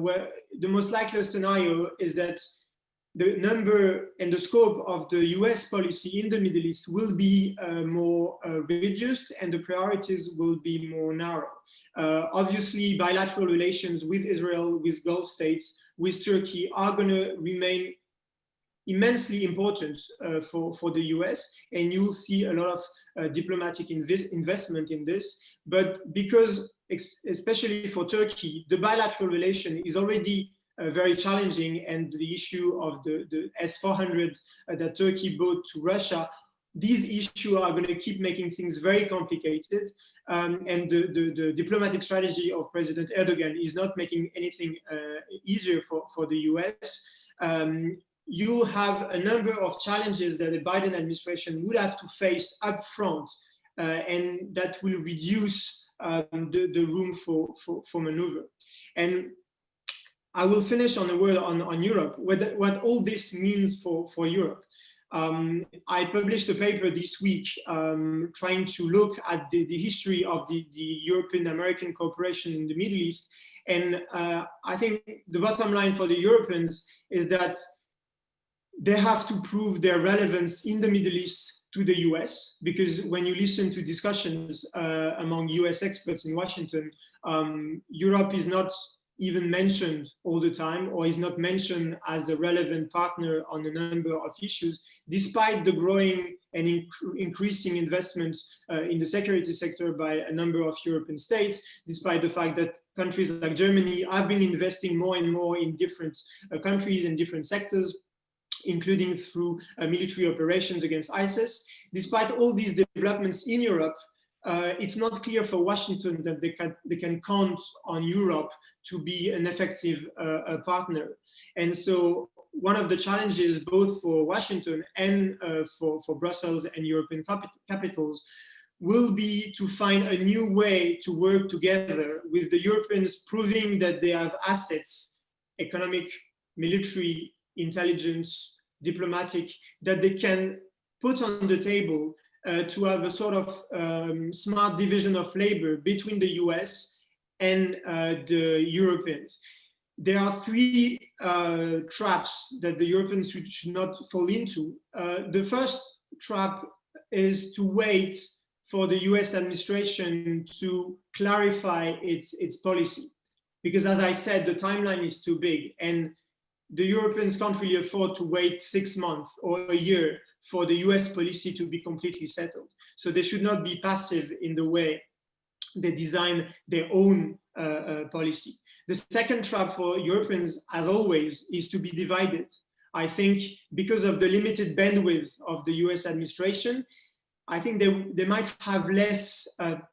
where the most likely scenario is that the number and the scope of the US policy in the Middle East will be more reduced, and the priorities will be more narrow. Obviously, bilateral relations with Israel, with Gulf states, with Turkey are going to remain immensely important for the US, and you'll see a lot of diplomatic investment in this. But because, especially for Turkey, the bilateral relation is already very challenging, and the issue of the S-400 that Turkey bought to Russia, these issues are going to keep making things very complicated, and the diplomatic strategy of President Erdogan is not making anything easier for the US. You'll have a number of challenges that the Biden administration would have to face up front, and that will reduce the room for maneuver. And I will finish on a word on Europe, what all this means for Europe. I published a paper this week trying to look at the history of the European-American cooperation in the Middle East. And I think the bottom line for the Europeans is that they have to prove their relevance in the Middle East to the US, because when you listen to discussions among US experts in Washington, Europe is not even mentioned all the time, or is not mentioned as a relevant partner on a number of issues, despite the growing and increasing investments in the security sector by a number of European states, despite the fact that countries like Germany have been investing more and more in different countries and different sectors, including through military operations against ISIS. Despite all these developments in Europe, it's not clear for Washington that they can count on Europe to be an effective partner. And so one of the challenges both for Washington and for Brussels and European capitals will be to find a new way to work together with the Europeans, proving that they have assets, economic, military, intelligence, diplomatic, that they can put on the table to have a sort of smart division of labor between the US and the Europeans. There are three traps that the Europeans should not fall into. The first trap is to wait for the US administration to clarify its policy. Because as I said, the timeline is too big, and the Europeans can't really afford to wait 6 months or a year for the US policy to be completely settled. So they should not be passive in the way they design their own policy. The second trap for Europeans, as always, is to be divided. I think because of the limited bandwidth of the US administration, I think they might have less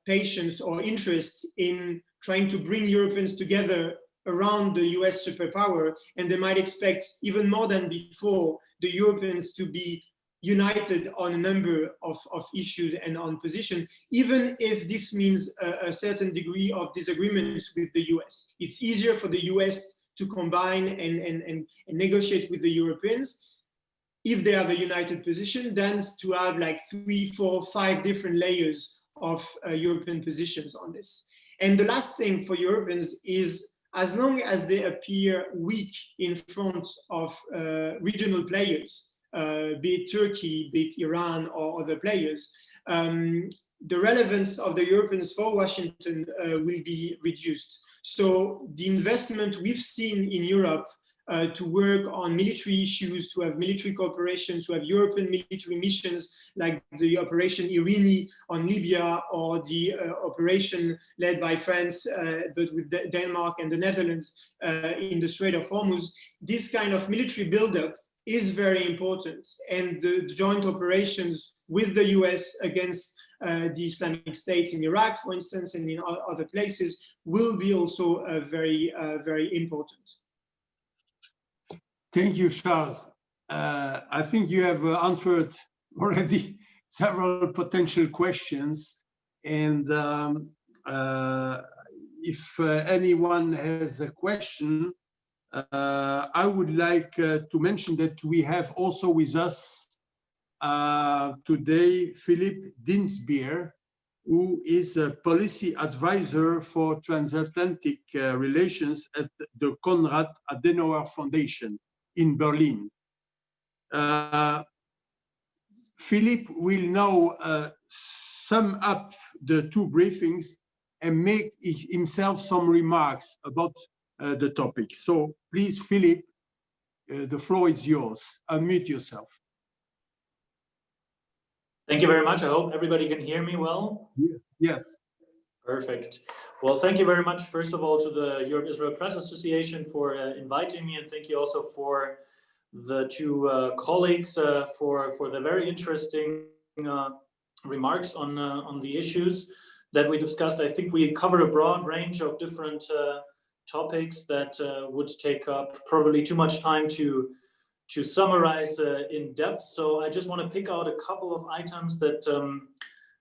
patience or interest in trying to bring Europeans together around the US superpower, and they might expect even more than before the Europeans to be united on a number of issues and on position, even if this means a certain degree of disagreements with the US. It's easier for the US to combine and negotiate with the Europeans if they have a united position than to have like 3, 4, 5 different layers of European positions on this. And the last thing for Europeans is, as long as they appear weak in front of regional players, be it Turkey, be it Iran or other players, the relevance of the Europeans for Washington will be reduced. So the investment we've seen in Europe to work on military issues, to have military cooperation, to have European military missions like the Operation Irini on Libya, or the operation led by France, but with Denmark and the Netherlands in the Strait of Hormuz. This kind of military buildup is very important. And the joint operations with the US against the Islamic States in Iraq, for instance, and in other places will be also very, very important. Thank you, Charles. I think you have answered already several potential questions. And if anyone has a question, I would like to mention that we have also with us today Philippe DIENSTBIER, who is a policy advisor for transatlantic relations at the Konrad Adenauer Foundation in Berlin. PHILIPP will now sum up the two briefings and make himself some remarks about the topic. So please, PHILIPP, the floor is yours. Unmute yourself. Thank you very much. I hope everybody can hear me well. Yes. Perfect. Well, thank you very much, first of all, to the Europe-Israel Press Association for inviting me, and thank you also for the two colleagues for the very interesting remarks on the issues that we discussed. I think we covered a broad range of different topics that would take up probably too much time to summarize in depth. So I just want to pick out a couple of items that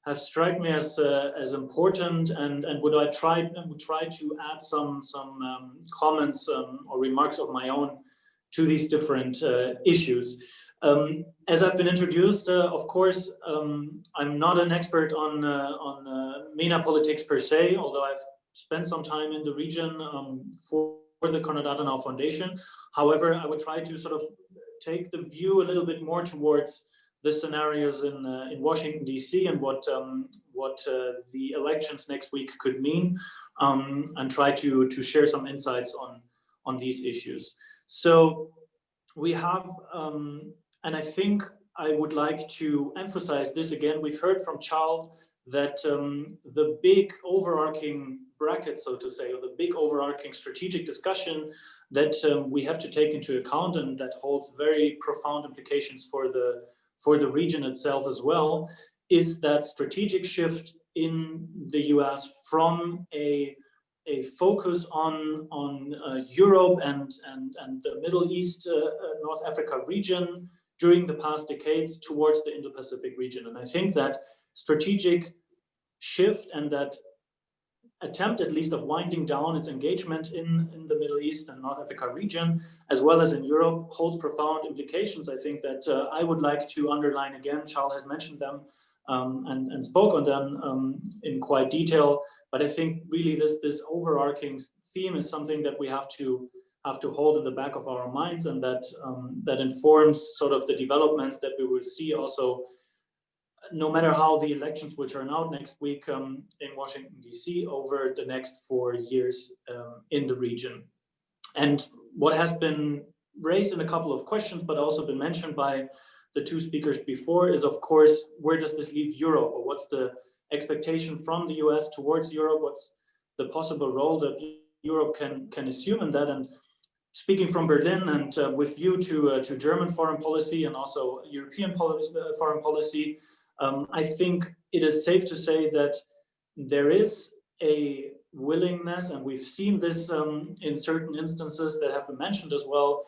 have struck me as important, and would try to add some comments or remarks of my own to these different issues. As I've been introduced, of course, I'm not an expert on MENA politics per se, although I've spent some time in the region for the Konrad Adenauer Foundation. However, I would try to sort of take the view a little bit more towards the scenarios in Washington, D.C. and what the elections next week could mean, and try to share some insights on these issues. So we have, and I think I would like to emphasize this again. We've heard from Charles that the big overarching bracket, so to say, or the big overarching strategic discussion that we have to take into account, and that holds very profound implications for the region itself as well, is that strategic shift in the US from a focus on Europe and the Middle East, North Africa region during the past decades towards the Indo-Pacific region. And I think that strategic shift and that attempt, at least, of winding down its engagement in the Middle East and North Africa region, as well as in Europe, holds profound implications. I think that I would like to underline again. Charles has mentioned them and spoke on them in quite detail. But I think really this overarching theme is something that we have to hold in the back of our minds, and that informs sort of the developments that we will see also, no matter how the elections will turn out next week in Washington, D.C. over the next 4 years in the region. And what has been raised in a couple of questions, but also been mentioned by the two speakers before, is, of course, where does this leave Europe, or what's the expectation from the US towards Europe? What's the possible role that Europe can assume in that? And speaking from Berlin and with view to German foreign policy and also European foreign policy, I think it is safe to say that there is a willingness, and we've seen this in certain instances that have been mentioned as well,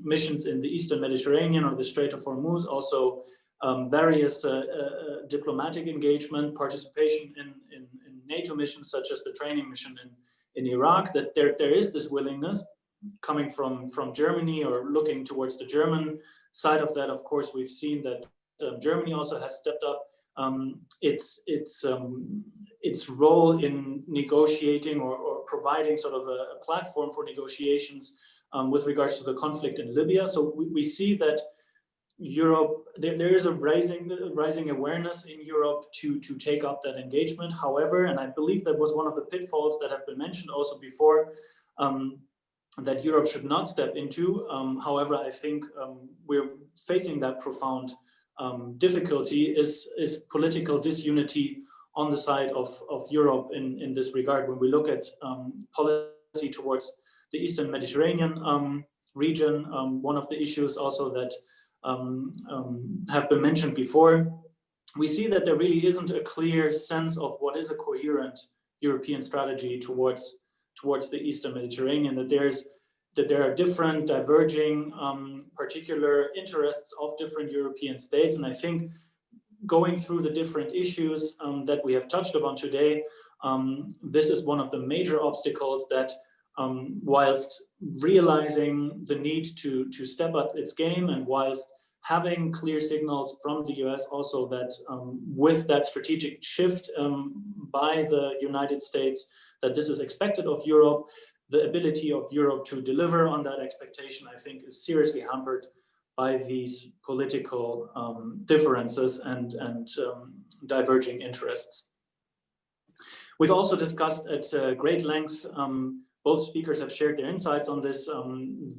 missions in the Eastern Mediterranean or the Strait of Hormuz, also various diplomatic engagement, participation in NATO missions such as the training mission in Iraq, that there is this willingness coming from Germany, or looking towards the German side of that. Of course, we've seen that Germany also has stepped up its role in negotiating or providing sort of a platform for negotiations with regards to the conflict in Libya. So we see that Europe, there is a rising awareness in Europe to take up that engagement. However, and I believe that was one of the pitfalls that have been mentioned also before, that Europe should not step into. However, I think we're facing that profound difficulty is political disunity on the side of Europe in this regard. When we look at policy towards the Eastern Mediterranean region, one of the issues also that have been mentioned before, we see that there really isn't a clear sense of what is a coherent European strategy towards the Eastern Mediterranean, that there are different diverging particular interests of different European states. And I think going through the different issues that we have touched upon today, this is one of the major obstacles that, whilst realizing the need to step up its game, and whilst having clear signals from the US also that with that strategic shift by the United States, that this is expected of Europe, the ability of Europe to deliver on that expectation, I think, is seriously hampered by these political differences and diverging interests. We've also discussed at great length, both speakers have shared their insights on this,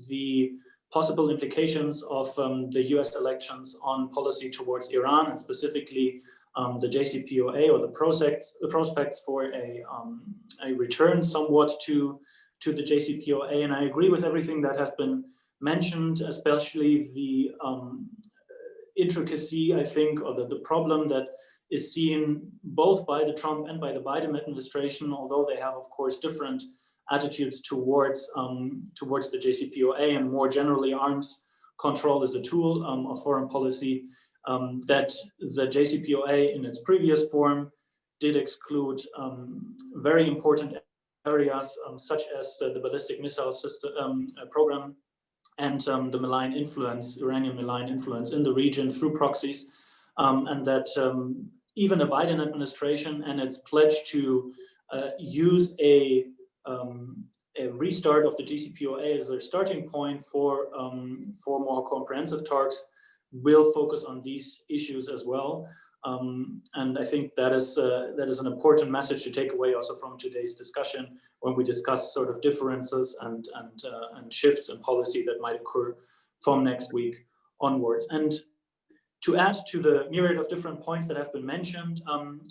the possible implications of the US elections on policy towards Iran, and specifically the JCPOA, or the prospects for a return somewhat to the JCPOA. And I agree with everything that has been mentioned, especially the intricacy, I think, or the problem that is seen both by the Trump and by the Biden administration, although they have, of course, different attitudes towards the JCPOA and more generally arms control as a tool of foreign policy, that the JCPOA in its previous form did exclude very important areas such as the ballistic missile system program and the malign influence, Iranian malign influence in the region through proxies, and that even the Biden administration and its pledge to use a restart of the JCPOA as their starting point for more comprehensive talks will focus on these issues as well. And I think that is an important message to take away also from today's discussion when we discuss sort of differences and shifts in policy that might occur from next week onwards. And to add to the myriad of different points that have been mentioned,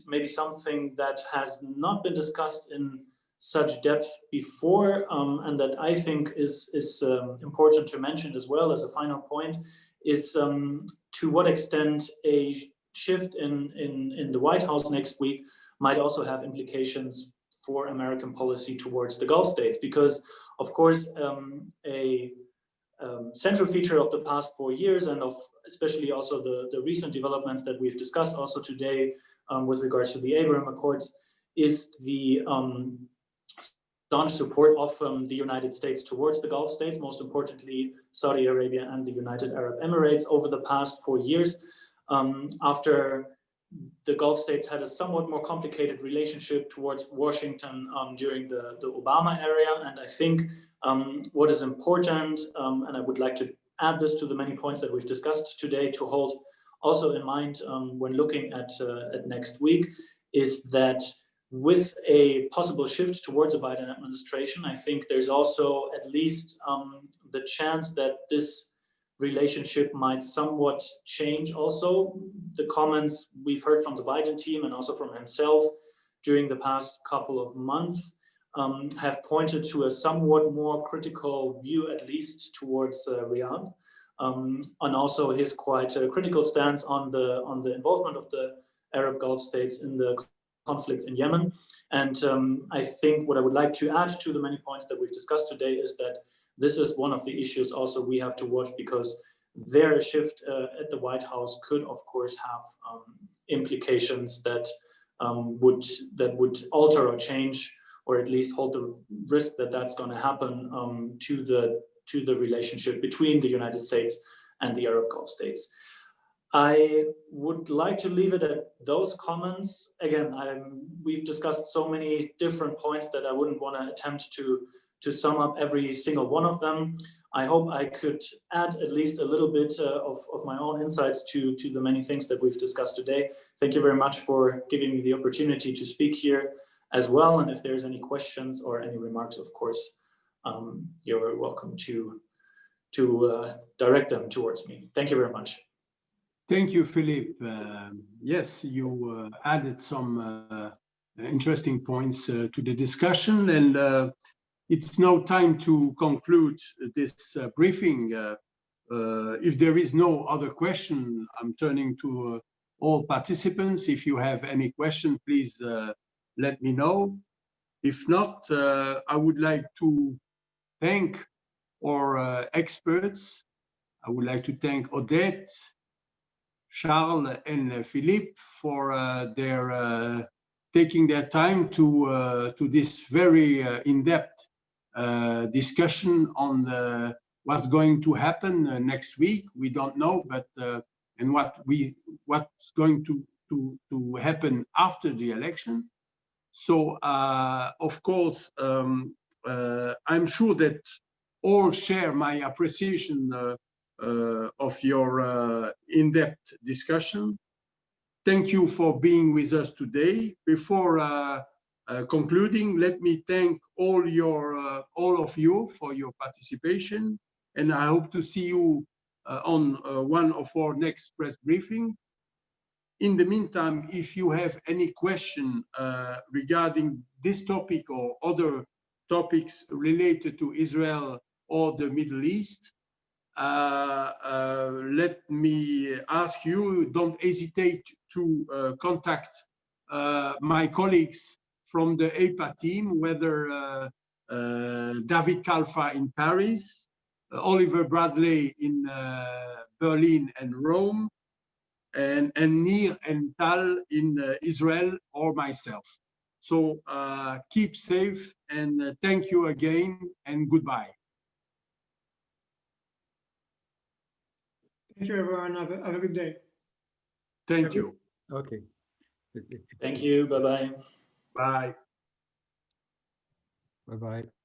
maybe something that has not been discussed in such depth before, and that I think is important to mention as well as a final point, is to what extent a shift in the White House next week might also have implications for American policy towards the Gulf states, because of course a central feature of the past 4 years and of especially also the recent developments that we've discussed also today with regards to the Abraham Accords is the staunch support of the United States towards the Gulf states, most importantly Saudi Arabia and the United Arab Emirates over the past 4 years. After the Gulf states had a somewhat more complicated relationship towards Washington during the Obama era. And I think what is important, and I would like to add this to the many points that we've discussed today to hold also in mind when looking at next week, is that with a possible shift towards a Biden administration, I think there's also at least the chance that this relationship might somewhat change. Also, the comments we've heard from the Biden team and also from himself during the past couple of months have pointed to a somewhat more critical view, at least towards Riyadh, and also his quite critical stance on the involvement of the Arab Gulf states in the conflict in Yemen. And I think what I would like to add to the many points that we've discussed today is that this is one of the issues also we have to watch, because their shift at the White House could, of course, have implications that would alter or change, or at least hold the risk that that's going to happen to the relationship between the United States and the Arab Gulf states. I would like to leave it at those comments. Again, we've discussed so many different points that I wouldn't want to attempt to sum up every single one of them. I hope I could add at least a little bit of my own insights to the many things that we've discussed today. Thank you very much for giving me the opportunity to speak here as well. And if there's any questions or any remarks, of course, you're very welcome to direct them towards me. Thank you very much. Thank you, PHILIPP. Yes, you added some interesting points to the discussion, and it's now time to conclude this briefing. If there is no other question, I'm turning to all participants. If you have any question, please let me know. If not, I would like to thank our experts. I would like to thank Oded, Charles, and PHILIPP for their taking their time to this very in-depth discussion on what's going to happen next week. We don't know, but and what's going to happen after the election. So of course, I'm sure that all share my appreciation of your in-depth discussion. Thank you for being with us today. Before concluding, let me thank all of you for your participation, and I hope to see you on one of our next press briefing. In the meantime, if you have any question regarding this topic or other topics related to Israel or the Middle East, let me ask you, don't hesitate to contact my colleagues from the EPA team, whether David Kalfa in Paris, Oliver Bradley in Berlin and Rome, and Nir and Tal in Israel, or myself. So keep safe, and thank you again, and goodbye. Thank you, everyone. Have a good day. Thank you. Okay. Thank you. Bye-bye. Bye. Bye-bye.